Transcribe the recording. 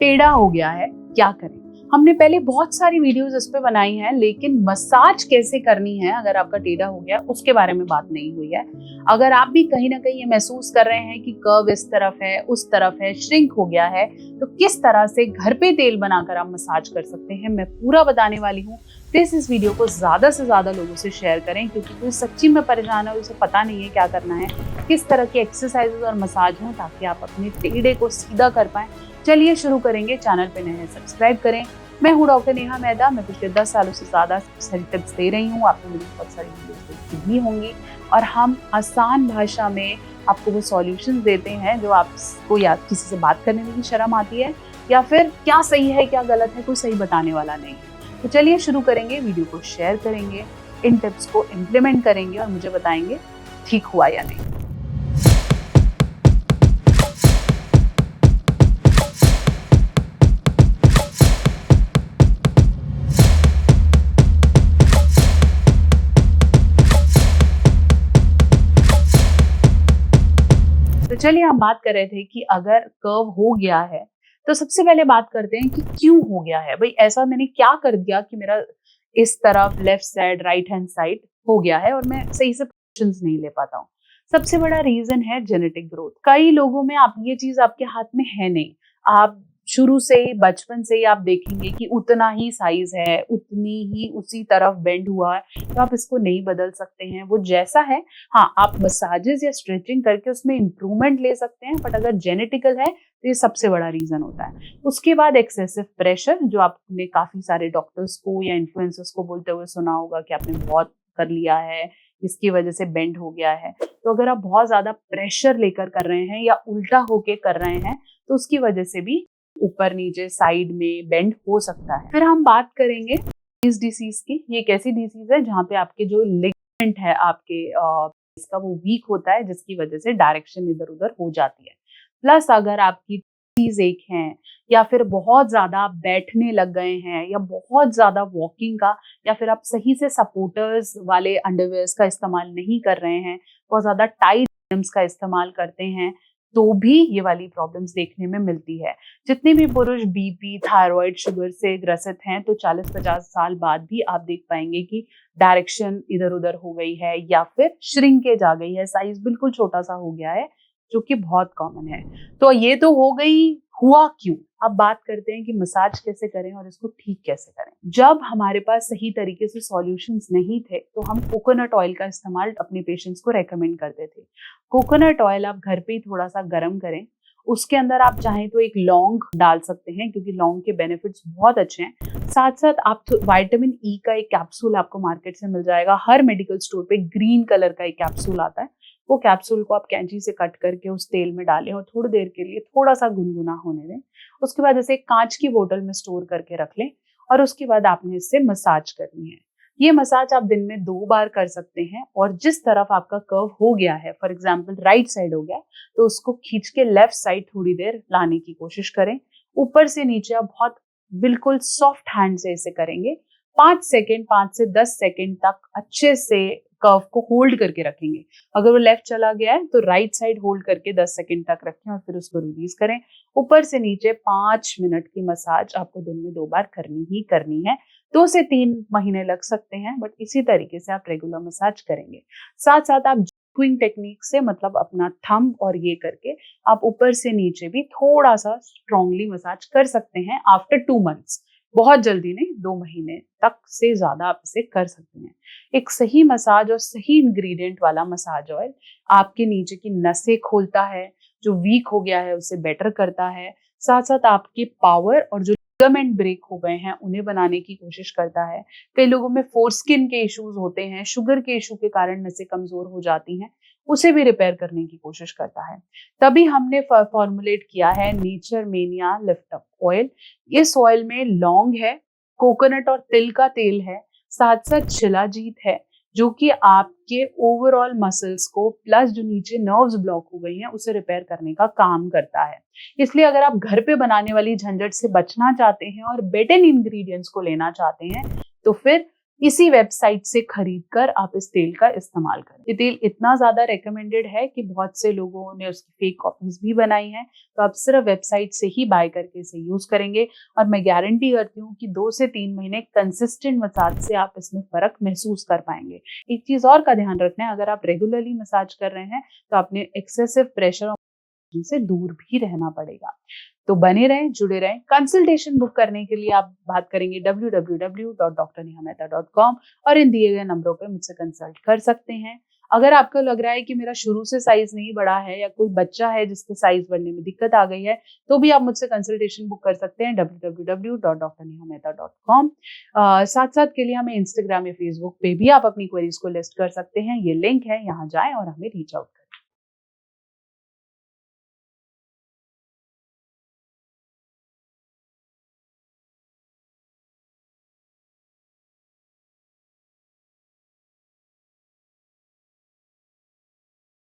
टेढ़ा हो गया है, क्या करें? हमने पहले बहुत सारी वीडियोस इस पे बनाई हैं, लेकिन मसाज कैसे करनी है अगर आपका टेढ़ा हो गया उसके बारे में बात नहीं हुई है। अगर आप भी कहीं ना कहीं ये महसूस कर रहे हैं कि कर्व इस तरफ है, उस तरफ है, श्रिंक हो गया है, तो किस तरह से घर पे तेल बनाकर आप मसाज कर सकते हैं, मैं पूरा बताने वाली हूँ। प्लीज इस वीडियो को ज्यादा से ज्यादा लोगों से शेयर करें, क्योंकि कोई सच्ची में परेशान है, उसे पता नहीं है क्या करना है, किस तरह के एक्सरसाइजेस और मसाज हों ताकि आप अपने टेढ़े को सीधा कर पाएं। चलिए शुरू करेंगे। चैनल पे नए हैं सब्सक्राइब करें। मैं हूँ डॉक्टर नेहा मेहता। मैं पिछले 10 सालों से ज़्यादा सारी टिप्स दे रही हूँ, आपको मेरी बहुत सारी वीडियोस देखी भी होंगी, और हम आसान भाषा में आपको वो सॉल्यूशंस देते हैं जो आपको या किसी से बात करने में भी शर्म आती है, या फिर क्या सही है क्या गलत है कोई सही बताने वाला नहीं है। तो चलिए शुरू करेंगे। वीडियो को शेयर करेंगे, इन टिप्स को इम्प्लीमेंट करेंगे और मुझे बताएंगे ठीक हुआ या नहीं। तो चलिए हम बात कर रहे थे कि अगर कर्व हो गया है तो सबसे पहले बात करते हैं कि क्यों हो गया है। भाई ऐसा मैंने क्या कर दिया कि मेरा इस तरफ left side right hand side हो गया है और मैं सही से पोजीशंस नहीं ले पाता हूँ। सबसे बड़ा रीजन है जेनेटिक ग्रोथ। कई लोगों में आप ये चीज आपके हाथ में है नहीं। आप शुरू से ही बचपन से ही आप देखेंगे कि उतना ही साइज है, उतनी ही उसी तरफ बेंड हुआ है, तो आप इसको नहीं बदल सकते हैं। वो जैसा है, हाँ आप मसाजेस या स्ट्रेचिंग करके उसमें इम्प्रूवमेंट ले सकते हैं, बट अगर जेनेटिकल है तो ये सबसे बड़ा रीजन होता है। उसके बाद एक्सेसिव प्रेशर, जो आपने काफी सारे डॉक्टर्स को या इन्फ्लुएंसर्स को बोलते हुए सुना होगा कि आपने बहुत कर लिया है, इसकी वजह से बेंड हो गया है। तो अगर आप बहुत ज्यादा प्रेशर लेकर कर रहे हैं या उल्टा होके कर रहे हैं तो उसकी वजह से भी ऊपर नीचे साइड में बेंड हो सकता है। फिर हम बात करेंगे इस डिसीज की। ये एक ऐसी डिसीज है जहाँ पे आपके जो लिगामेंट है आपके इसका वो वीक होता है, जिसकी वजह से डायरेक्शन इधर उधर हो जाती है। प्लस अगर आपकी चीज एक है, या फिर बहुत ज्यादा आप बैठने लग गए हैं, या बहुत ज्यादा वॉकिंग का, या फिर आप सही से सपोर्टर्स वाले अंडरवेयर्स का इस्तेमाल नहीं कर रहे हैं, बहुत ज्यादा टाइट का इस्तेमाल करते हैं, तो भी ये वाली प्रॉब्लम्स देखने में मिलती है। जितने भी पुरुष बीपी, थायराइड, शुगर से ग्रसित हैं, तो 40-50 साल बाद भी आप देख पाएंगे कि डायरेक्शन इधर उधर हो गई है, या फिर श्रिंकेज आ गई है, साइज बिल्कुल छोटा सा हो गया है, जो कि बहुत कॉमन है। तो ये तो हो गई हुआ क्यों। अब बात करते हैं कि मसाज कैसे करें और इसको ठीक कैसे करें। जब हमारे पास सही तरीके से सॉल्यूशंस नहीं थे तो हम कोकोनट ऑयल का इस्तेमाल अपने पेशेंट्स को रेकमेंड करते थे। कोकोनट ऑयल आप घर पे ही थोड़ा सा गर्म करें, उसके अंदर आप चाहें तो एक लौंग डाल सकते हैं, क्योंकि लौंग के बेनिफिट्स बहुत अच्छे हैं। साथ साथ आप विटामिन ई का एक कैप्सूल आपको मार्केट से मिल जाएगा, हर मेडिकल स्टोर पे ग्रीन कलर का एक कैप्सूल आता है। वो कैप्सूल को आप कैंची से कट करके उस तेल में डालें और थोड़ी देर के लिए थोड़ा सा गुनगुना होने दें। उसके बाद इसे एक कांच की बोतल में स्टोर करके रख लें, और उसके बाद आपने इससे मसाज करनी है। ये मसाज आप दिन में 2 बार कर सकते हैं, और जिस तरफ आपका कर्व हो गया है, फॉर एग्जाम्पल राइट साइड हो गया, तो उसको खींच के लेफ्ट साइड थोड़ी देर लाने की कोशिश करें। ऊपर से नीचे आप बहुत बिल्कुल सॉफ्ट हैंड से इसे करेंगे। 5 से 10 सेकेंड तक अच्छे से कर्व को होल्ड करके रखेंगे। अगर वो लेफ्ट चला गया है तो राइट साइड होल्ड करके 10 सेकेंड तक रखें और फिर उसको रिलीज करें। ऊपर से नीचे 5 मिनट की मसाज आपको दिन में 2 बार करनी ही करनी है। 2 से 3 महीने लग सकते हैं, बट इसी तरीके से आप रेगुलर मसाज करेंगे। साथ साथ आप क्विंग टेक्निक से, मतलब अपना थंब और ये करके आप ऊपर से नीचे भी थोड़ा सा स्ट्रांगली मसाज कर सकते हैं आफ्टर 2 मंथ्स। बहुत जल्दी नहीं, 2 महीने तक से ज्यादा आप इसे कर सकते हैं। एक सही मसाज और सही इंग्रेडिएंट वाला मसाज ऑयल आपके नीचे की नसें खोलता है, जो वीक हो गया है उसे बेटर करता है। साथ साथ आपके पावर और जो लिगामेंट ब्रेक हो गए हैं उन्हें बनाने की कोशिश करता है। कई लोगों में फोरस्किन के इश्यूज होते हैं, शुगर के इशू के कारण नसें कमजोर हो जाती हैं, उसे भी रिपेयर करने की कोशिश करता है। तभी हमने फॉर्मुलेट किया है nature mania lift up oil. इस ऑयल में लौंग है, कोकोनट और तिल का तेल है, साथ साथ शिलाजीत है, जो कि आपके ओवरऑल मसल्स को, प्लस जो नीचे नर्व्स ब्लॉक हो गई हैं, उसे रिपेयर करने का काम करता है। इसलिए अगर आप घर पे बनाने वाली झंझट से बचना चाहते हैं और बेटर इंग्रेडिएंट्स को लेना चाहते हैं, तो फिर इसी वेबसाइट से खरीद कर आप इस तेल का इस्तेमाल करें। ये तेल इतना ज़्यादा रिकमेंडेड है कि बहुत से लोगों ने उसकी फेक कॉपीज़ भी बनाई हैं, तो आप सिर्फ वेबसाइट से ही बाय करके इसे यूज़ करेंगे और मैं गारंटी करती हूँ कि 2 से 3 महीने कंसिस्टेंट मसाज से आप इसमें फ़र्क महसूस कर पाएँगे। एक चीज़ और का ध्यान रखना है, अगर आप रेगुलरली मसाज कर रहे हैं, तो आपने एक्सेसिव प्रेशर से दूर भी रहना पड़ेगा। तो बने रहें, जुड़े रहें। कंसल्टेशन बुक करने के लिए आप बात करेंगे www.drnehameta.com और इन दिए गए नंबरों पे मुझसे कंसल्ट कर सकते हैं। अगर आपको लग रहा है कि मेरा शुरू से साइज नहीं बढ़ा है या कोई बच्चा है जिसके साइज बढ़ने में दिक्कत आ गई है, तो भी आप मुझसे कंसल्टेशन बुक कर सकते हैं www.drnehameta.com। साथ-साथ के लिए हमें इंस्टाग्राम या फेसबुक पे भी आप अपनी क्वेरीज को लिस्ट कर सकते हैं। ये लिंक है, यहाँ जाएँ और हमें रीच आउट करें।